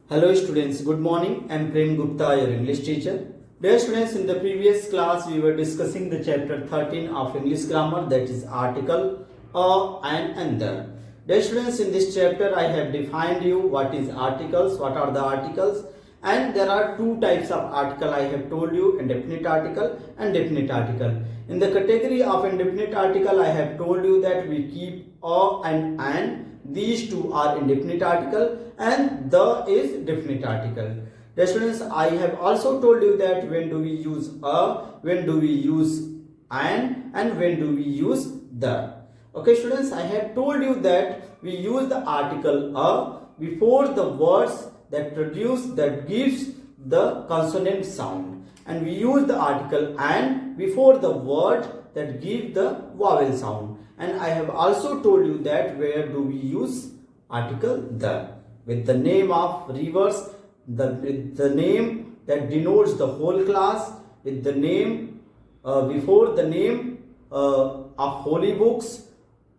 Hello students, good morning. I am Prem Gupta, your English teacher. Dear students, in the previous class we were discussing the chapter 13 of English grammar, that is article, a and the. Dear students, in this chapter I have defined you what is articles, what are the articles, and there are two types of article I have told you, indefinite article and definite article. In the category of indefinite article I have told you that we keep a and. These two are indefinite article and the is definite article. Dear students, I have also told you that when do we use a, when do we use and when do we use the. Okay students, I have told you that we use the article a before the words that gives the consonant sound, and we use the article and before the word that give the vowel sound. And I have also told you that where do we use article the, with the name of rivers, with the name that denotes the whole class, with the name before the name of holy books,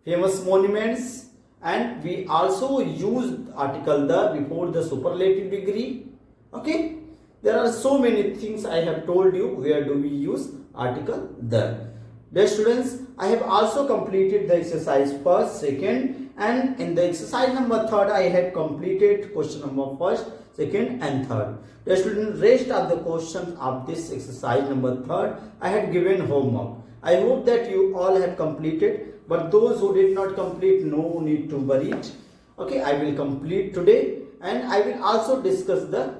famous monuments, and we also use article the before the superlative degree. Okay, there are so many things I have told you where do we use article the. Dear students, I have also completed the exercise first, second, and in the exercise number third I had completed question number first, second and third. Dear students, rest of the questions of this exercise number third I had given homework. I hope that you all have completed, but those who did not complete, no need to worry it. Okay, I will complete today, and I will also discuss the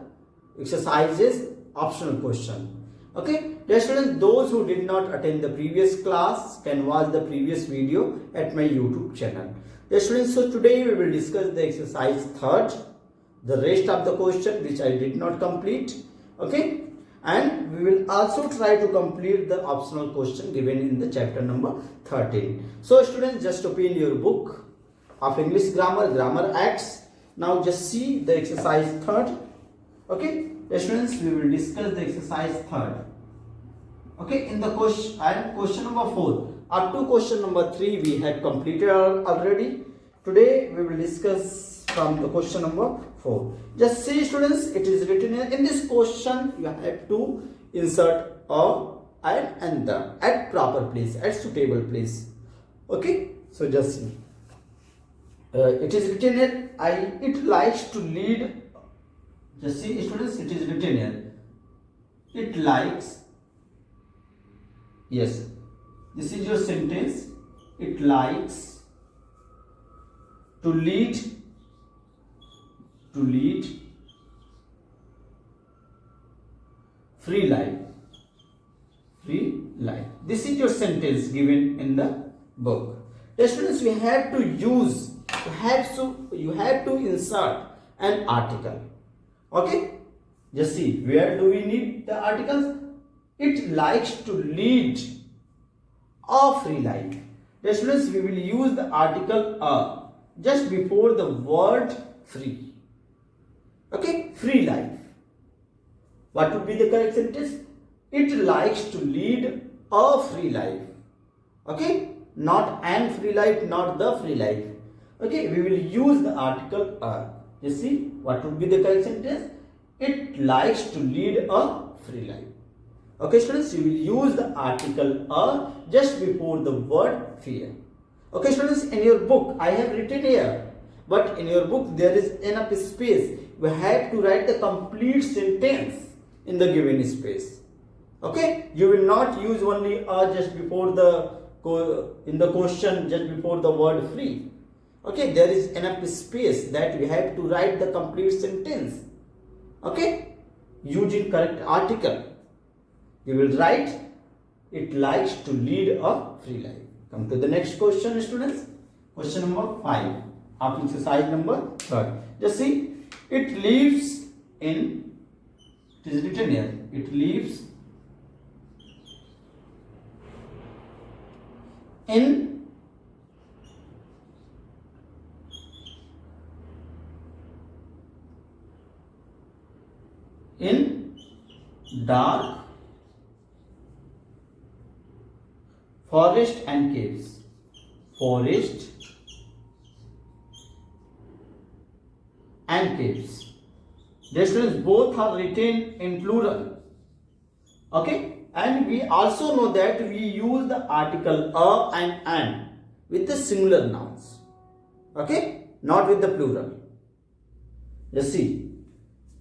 exercises optional question. Okay, dear students, those who did not attend the previous class can watch the previous video at my YouTube channel. Dear students, so today we will discuss the exercise third, the rest of the question which I did not complete. Okay, and we will also try to complete the optional question given in the chapter number 13. So students, just open your book of English grammar acts. Now just see the exercise third. Okay, students, we will discuss the exercise third. Okay, in the question number 4 up to question number 3 we had completed already. Today we will discuss from the question number 4. Just see students, it is written here. In this question you have to insert a and the at proper place, at suitable place. Okay, so just see. It is written here, it likes to lead. Just see students, it is written here. It likes. Yes, this is your sentence. It likes to lead free life. This is your sentence given in the book. The students, we have to use, you have to insert an article. Okay, just see, where do we need the articles? It likes to lead a free life. The students, we will use the article a just before the word free. Okay, free life. What would be the correct sentence? It likes to lead a free life. Okay, not an free life, not the free life. Okay, we will use the article a. You see, what would be the correct sentence? It likes to lead a free life. Okay students, you will use the article a just before the word fear. Okay students, in your book I have written here, but in your book there is enough space. You have to write the complete sentence in the given space. Okay, you will not use only a just before in the question, just before the word free. Okay, there is enough space that we have to write the complete sentence. Okay, using correct article. You will write, it likes to lead a free life. Come to the next question students. Question number 5 of exercise number 3. Just see, it lives in, it is written here, it lives in dark forest and caves. Forest and caves. Dear students, both are written in plural. Okay, and we also know that we use the article a and an with the singular nouns. Okay, not with the plural. Just see,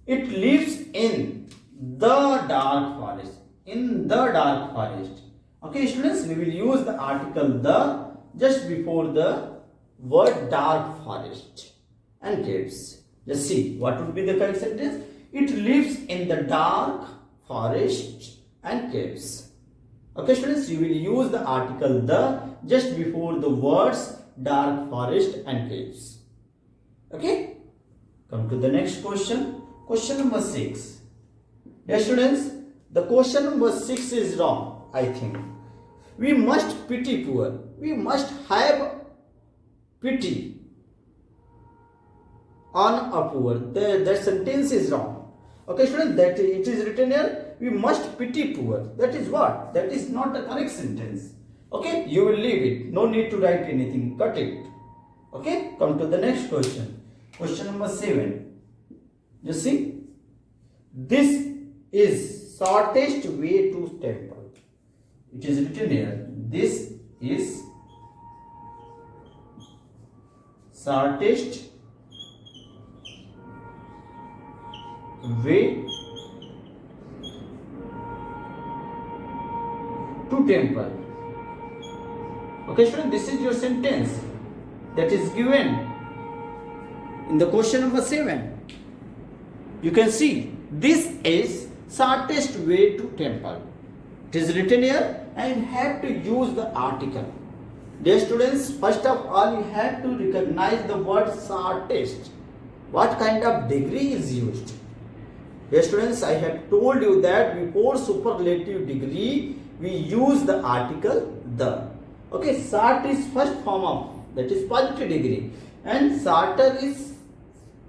it lives in the dark forest. In the dark forest. Okay, students, we will use the article the just before the word dark forest and caves. Just see, what would be the correct sentence? It lives in the dark forest and caves. Okay, students, you will use the article the just before the words dark forest and caves. Okay, come to the next question. Question number 6. Yes, students, the question number 6 is wrong, I think. We must pity poor. We must have pity on a poor. That sentence is wrong. Okay, students, that it is written here, we must pity poor. That is what? That is not a correct sentence. Okay, you will leave it. No need to write anything. Cut it. Okay, come to the next question. Question number 7. You see, this is shortest way to temple. It is written here. This is shortest way to temple. Okay, student, this is your sentence that is given in the question number 7. You can see this is shortest way to temple. It is written here and you have to use the article. Dear students, first of all you have to recognize the word shortest. What kind of degree is used? Dear students, I have told you that before superlative degree we use the article the. Okay, short is first form of, that is positive degree, and shorter is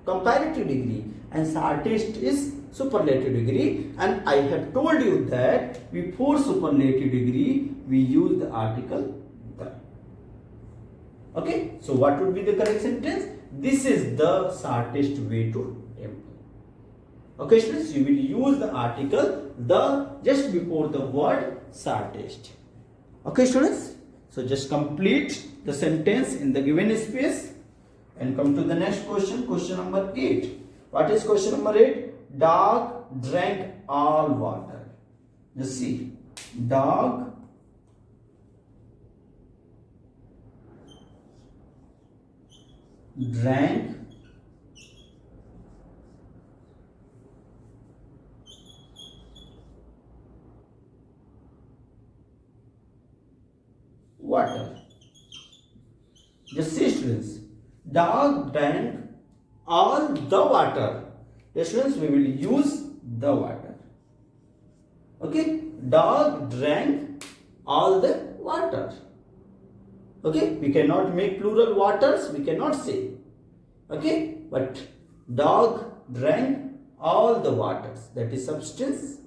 comparative degree, and shortest is superlative degree, and I have told you that before superlative degree we use the article the. Okay, so what would be the correct sentence? This is the shortest way to temple. Okay, students, you will use the article the just before the word shortest. Okay, students, so just complete the sentence in the given space and come to the next question. Question number 8. What is question number 8? Dog drank all water. Just see, dog drank water. Just see, students, dog drank all the water. Yes, students, we will use the water. Okay, dog drank all the water. Okay, we cannot make plural waters, we cannot say. Okay, but dog drank all the waters. That is substance.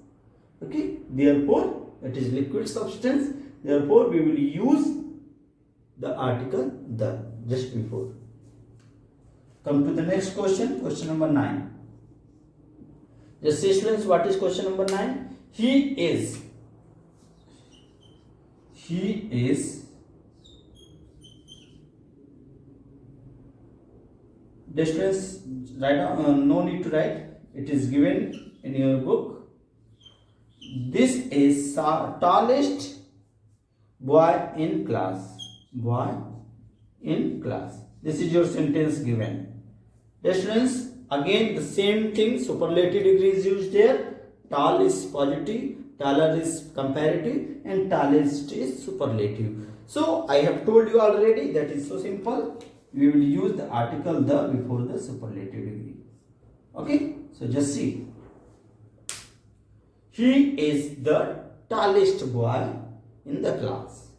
Okay, therefore, that is liquid substance. Therefore, we will use the article the just before. Come to the next question. Question number 9. Just see, students, what is question number 9? He is distance, write down, no need to write, it is given in your book. This is tallest boy in class. Boy in class. This is your sentence given. Dear students, again the same thing, superlative degree is used here. Tall is positive, taller is comparative, and tallest is superlative. So I have told you already, that is so simple. We will use the article the before the superlative degree. Okay, so just see. He is the tallest boy in the class.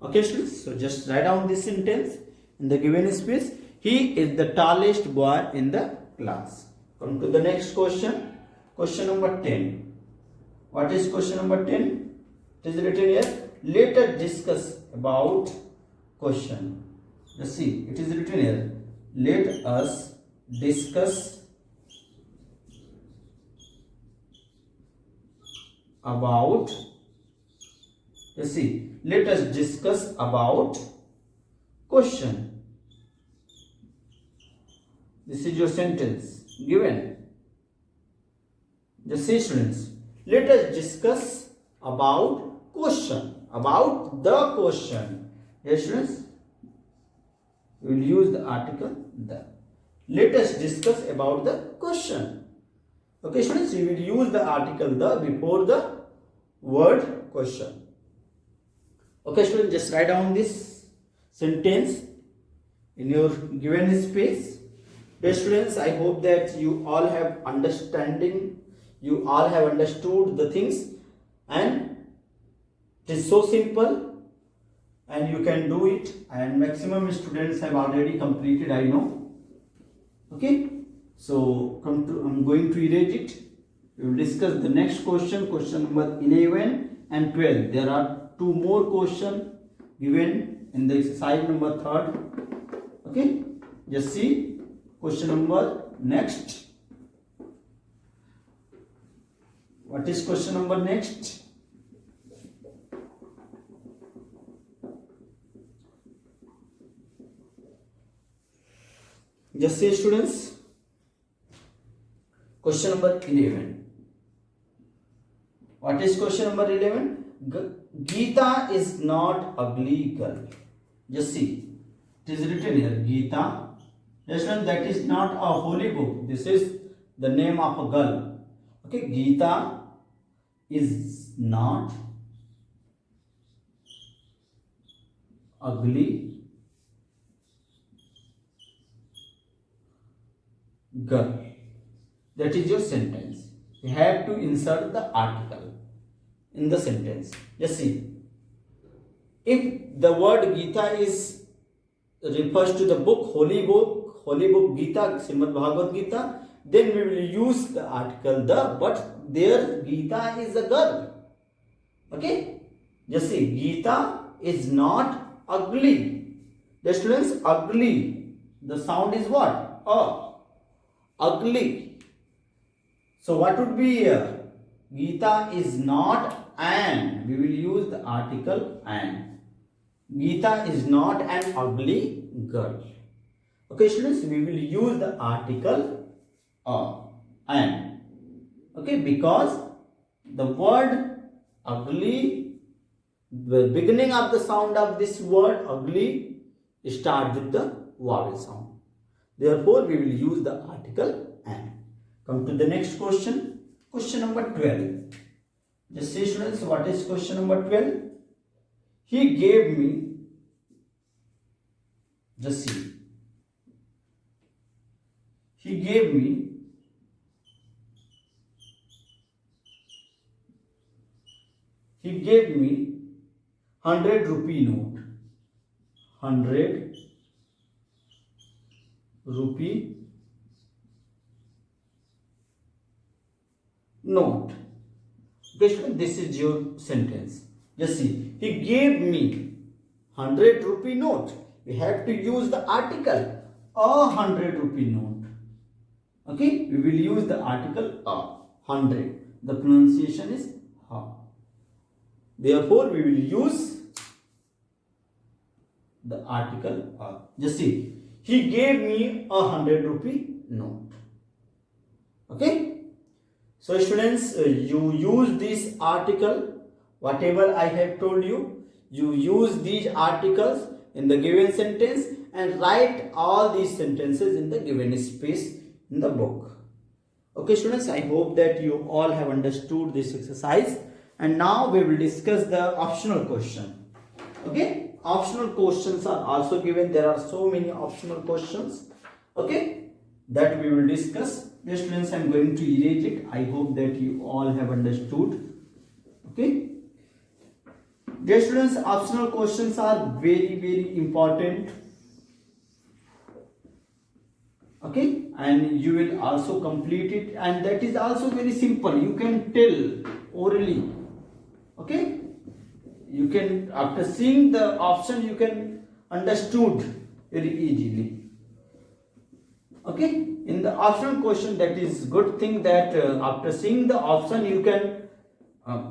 Okay, students, so just write down this sentence in the given space. He is the tallest boy in the class. Come to the next question. Question number 10. What is question number 10? It is written here. Let us discuss about question. Let's see. It is written here. Let us discuss about, let's see, let us discuss about question. This is your sentence given. Just see students, let us discuss about question, about the question. Yes students, we will use the article the. Let us discuss about the question. Okay students, we will use the article the before the word question. Okay students, just write down this sentence in your given space. Dear students, I hope that you all have understanding, you all have understood the things, and it is so simple and you can do it, and maximum students have already completed, I know. Okay, so I'm going to erase it. We will discuss the next question, question number 11 and 12. There are two more questions given in the exercise number 3rd. Okay, just see question number next. What is question number next? Just say students, question number 11. What is question number 11? Gita is not ugly girl. Just see, it is written here, Gita. Yes, that is not a holy book. This is the name of a girl. Okay, Gita is not ugly girl. That is your sentence. You have to insert the article in the sentence. Just see, if the word Gita is refers to the book, holy book Gita, Srimad Bhagavad Gita, then we will use the article the, but there Gita is a girl. Okay, just see, Gita is not ugly. The students, ugly, the sound is what? Ugly. So what would be here? Gita is not an. We will use the article an. Gita is not an ugly girl. Okay students, we will use the article an. Okay, because the word ugly, the beginning of the sound of this word ugly start with the vowel sound. Therefore, we will use the article an. Come to the next question. Question number 12. Just see students, what is question number 12? He gave me, just see, he gave me he gave me 100 rupee note. 100 rupee note. This is your sentence. Just see, he gave me 100 rupee note. We have to use the article 100 rupee note. Okay, we will use the article 100. The pronunciation is ha. Therefore, we will use the article Just see, he gave me 100 rupee note. Okay, so students, you use this article, whatever I have told you, you use these articles in the given sentence and write all these sentences in the given space in the book. Okay students, I hope that you all have understood this exercise, and now we will discuss the optional question. Okay, optional questions are also given. There are so many optional questions, okay, that we will discuss. Dear students, I am going to erase it. I hope that you all have understood. Okay, dear students, optional questions are very important. Okay, and you will also complete it, and that is also very simple. You can tell orally. Okay, you can, after seeing the option, you can understood very easily. Okay, in the optional question, that is good thing that after seeing the option, you can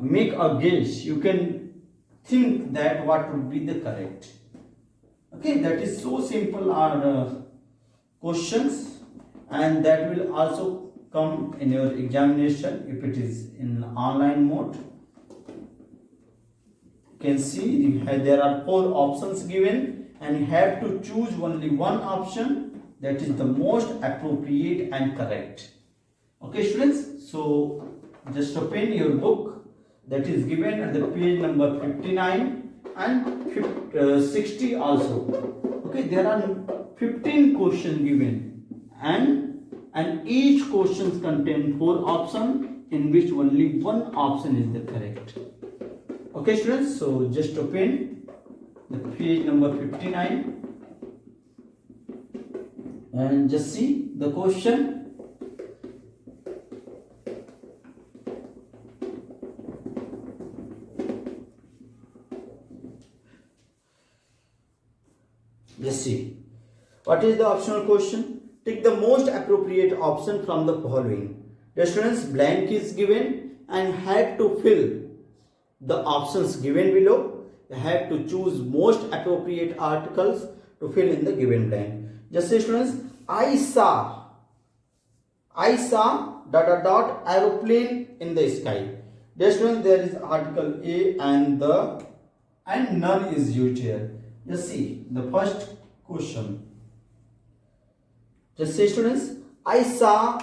make a guess. You can think that what would be the correct. Okay, that is so simple our questions, and that will also come in your examination if it is in online mode. You can see there are 4 options given, and you have to choose only one option that is the most appropriate and correct. Okay students, so just open your book that is given at the page number 59 and 60 also. Okay, there are 15 questions given, and each question contains 4 options in which only one option is the correct. Okay students, so just open the page number 59 and just see the question. Just see. What is the optional question? Take the most appropriate option from the following. The students, blank is given and have to fill the options given below. You have to choose most appropriate articles to fill in the given blank. Just say students, I saw aeroplane in the sky. Dear students, there is article A and none is used here. Just see the first question. Just say students, I saw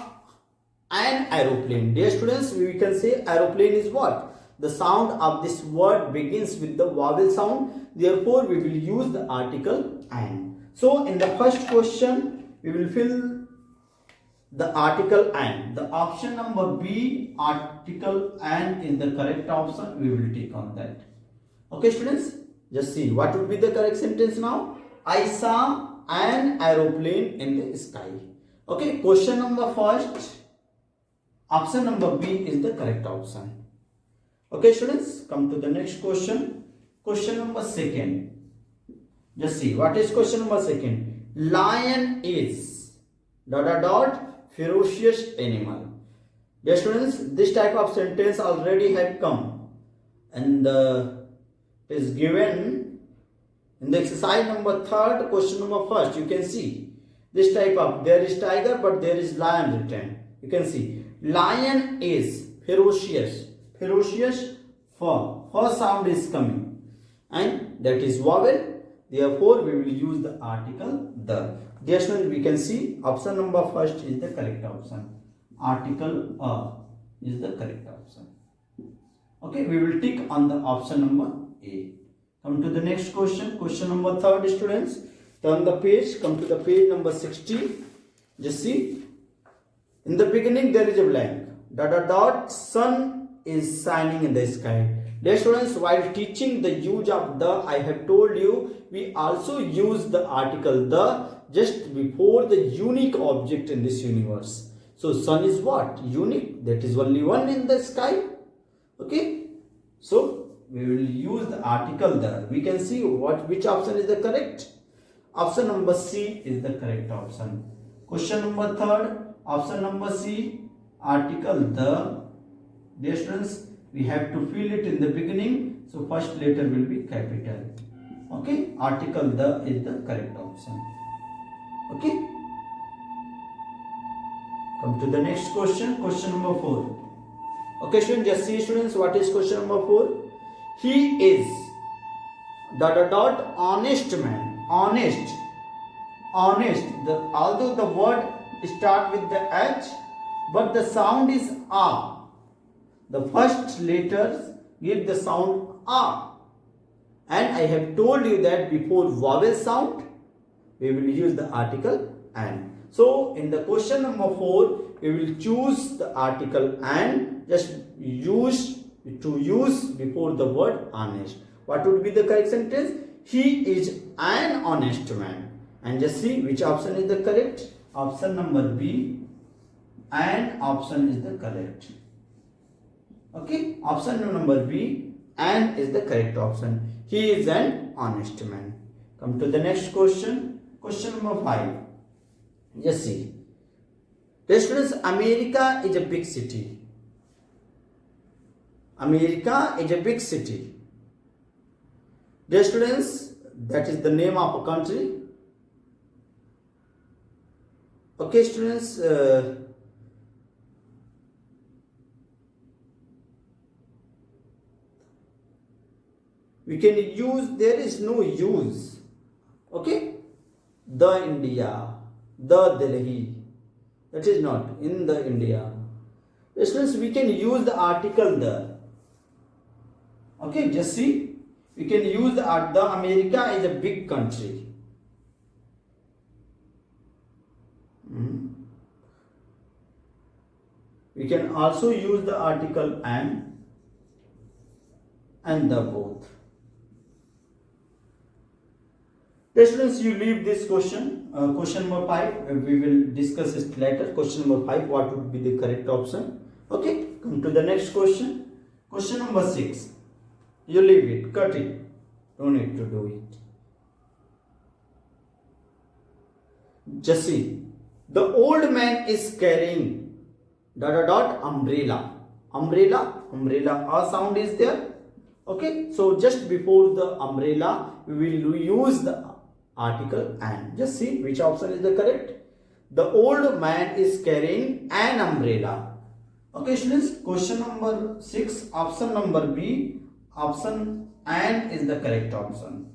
an aeroplane. Dear students, we can say aeroplane is what? The sound of this word begins with the vowel sound. Therefore, we will use the article an. So, in the first question, we will fill the article an. The option number B, article an, is the correct option. We will take on that. Okay, students? Just see what would be the correct sentence now. I saw an aeroplane in the sky. Okay, question number first, option number B is the correct option. Okay students, come to the next question. Question number second. Just see what is question number second. Lion is ... ferocious animal. Dear students, this type of sentence already had come and is given in the exercise number 3rd, question number 1st. You can see this type of, there is tiger but there is lion written. You can see lion is ferocious. Ferocious, first sound is coming and that is vowel. Therefore, we will use the article the. Dear students, we can see option number 1st is the correct option. Article a is the correct option. Okay, we will tick on the option number A. Come to the next question. Question number 3rd, students. Turn the page. Come to the page number 60. Just see. In the beginning, there is a blank. Sun is shining in the sky. Dear students, while teaching the use of the, I have told you, we also use the article the just before the unique object in this universe. So, sun is what? Unique. That is only one in the sky. Okay. So, we will use the article the. We can see which option is the correct. Option number C is the correct option. Question number 3rd, option number C, article the. Dear students, we have to fill it in the beginning. So, first letter will be capital. Okay, article the is the correct option. Okay. Come to the next question. Question number 4. Okay, students, just see students, what is question number 4? He is ... honest man. Honest. Although the word start with the H, but the sound is A. The first letters give the sound A. And I have told you that before vowel sound, we will use the article an. So, in the question number 4, we will choose the article an, just use before the word honest. What would be the correct sentence? He is an honest man. And just see which option is the correct. Option number B, and option is the correct. Okay, option number B, and is the correct option. He is an honest man. Come to the next question. Question number 5. Just see. Dear students, America is a big city. America is a big city. Dear students, that is the name of a country. Okay, students. We can use, there is no use. Okay, the India, the Delhi, that is not in the India. Students, we can use the article the. Okay, just see, we can use the America is a big country. We can also use the article and the both. Students, you leave this question. Question number 5, we will discuss it later. Question number 5, what would be the correct option? Okay, come to the next question. Question number 6. You leave it, cut it. Don't need to do it. Just see. The old man is carrying ... umbrella. Umbrella, a sound is there. Okay, so just before the umbrella, we will use the article and. Just see which option is the correct. The old man is carrying an umbrella. Okay, students, question number 6, option number B, option and is the correct option.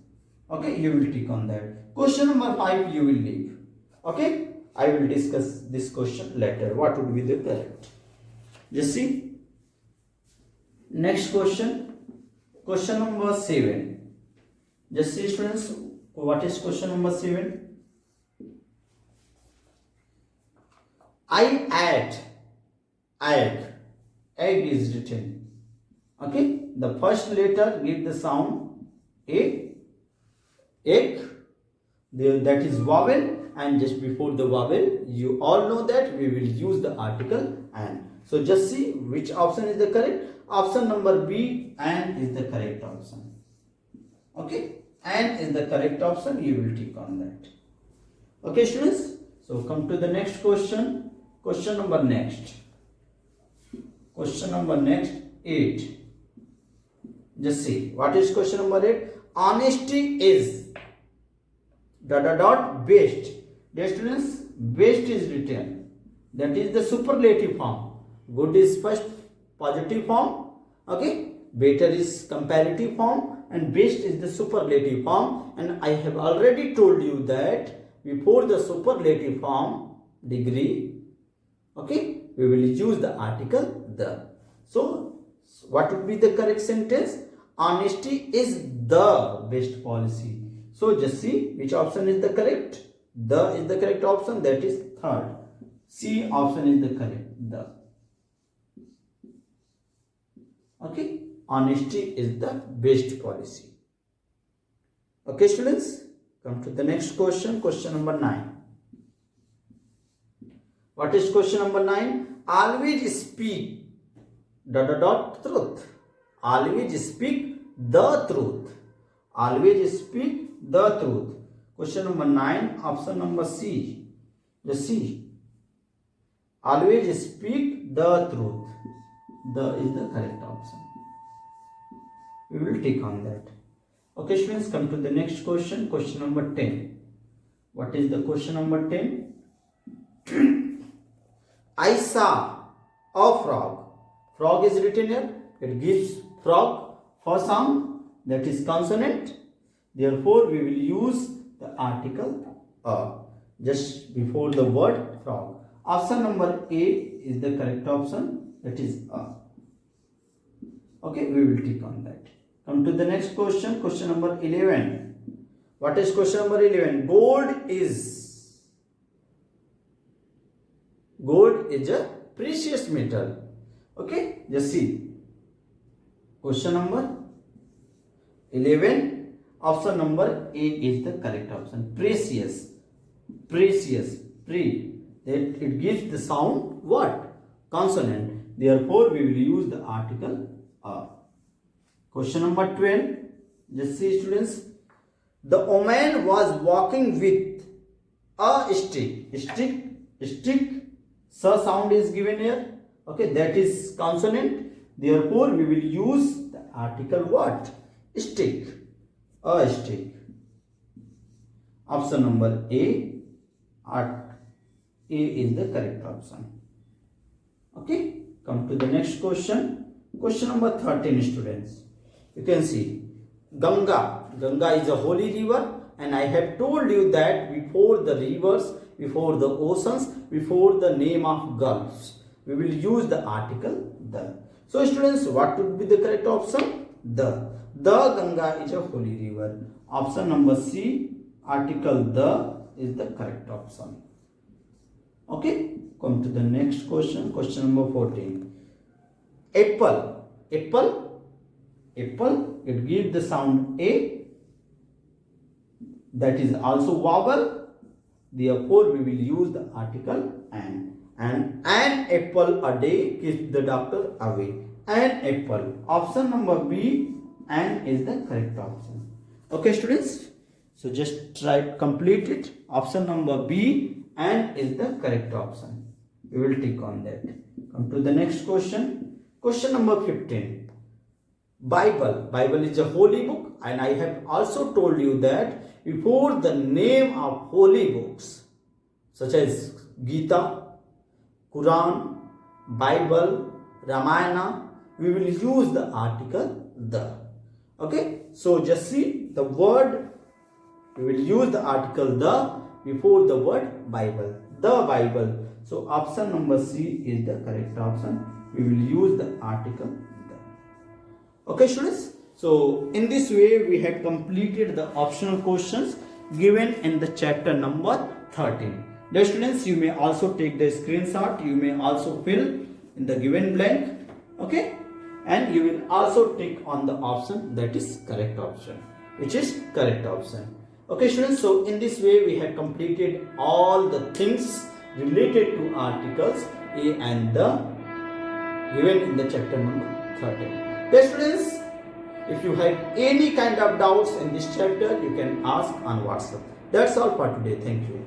Okay, you will tick on that. Question number 5, you will leave. Okay, I will discuss this question later. What would be the correct? Just see. Next question. Question number 7. Just see, students, what is question number 7? I add. Egg is written. Okay, the first letter give the sound A. Egg. That is vowel, and just before the vowel, you all know that we will use the article and. So just see which option is the correct. Option number B, and is the correct option. Okay, and is the correct option. You will tick on that. Okay, students. So come to the next question. Question number next. Question number next 8. Just see what is question number 8. Honesty is ... best. Dear students, best is written. That is the superlative form. Good is first positive form. Okay, better is comparative form, and best is the superlative form. And I have already told you that before the superlative form degree, okay, we will use the article the. So what would be the correct sentence? Honesty is the best policy. So just see which option is the correct. The is the correct option. That is third. C option is the correct. The. Okay, honesty is the best policy. Okay, students, come to the next question. Question number 9. What is question number 9? Always speak ... truth. Always speak the truth. Always speak the truth. Question number 9, option number C. Just see. Always speak the truth. The is the correct option. We will take on that. Okay, students, come to the next question. Question number 10. What is the question number 10? I saw a frog. Frog is written here. It gives frog for sound, that is consonant. Therefore, we will use the article a just before the word frog. Option number A is the correct option. That is a. Okay, we will tick on that. Come to the next question. Question number 11. What is question number 11? Gold is a precious metal. Okay, just see. Question number 11, option number A is the correct option. Precious. That it gives the sound what? Consonant. Therefore, we will use the article a. Question number 12. Just see, students. The woman was walking with a stick. Stick. Sa sound is given here. Okay, that is consonant. Therefore, we will use the article what? Stick. A stick. Option number A. A is the correct option. Okay. Come to the next question. Question number 13, students. You can see Ganga. Ganga is a holy river, and I have told you that before the rivers, before the oceans, before the name of gulfs, we will use the article the. So students, what would be the correct option? The Ganga is a holy river. Option number C, article the is the correct option. Okay, come to the next question. Question number 14. Apple. It gives the sound A. That is also vowel. Therefore, we will use the article an. And an apple a day keeps the doctor away. An apple. Option number B, an is the correct option. Okay, students. So just try to complete it. Option number B, an is the correct option. We will tick on that. Come to the next question. Question number 15. Bible. Bible is a holy book, and I have also told you that before the name of holy books such as Gita, Quran, Bible, Ramayana, we will use the article the. Okay, so just see the word, we will use the article the before the word Bible, the Bible. So option number C is the correct option. We will use the article the. Okay, students. So in this way we had completed the optional questions given in the chapter number 13. Dear students, you may also take the screenshot. You may also fill in the given blank. Okay, and you will also tick on the option that is correct option, which is correct option. Okay, students. So in this way we have completed all the things related to articles A and the given in the chapter number 13. Dear students, if you have any kind of doubts in this chapter, you can ask on WhatsApp. That's all for today. Thank you.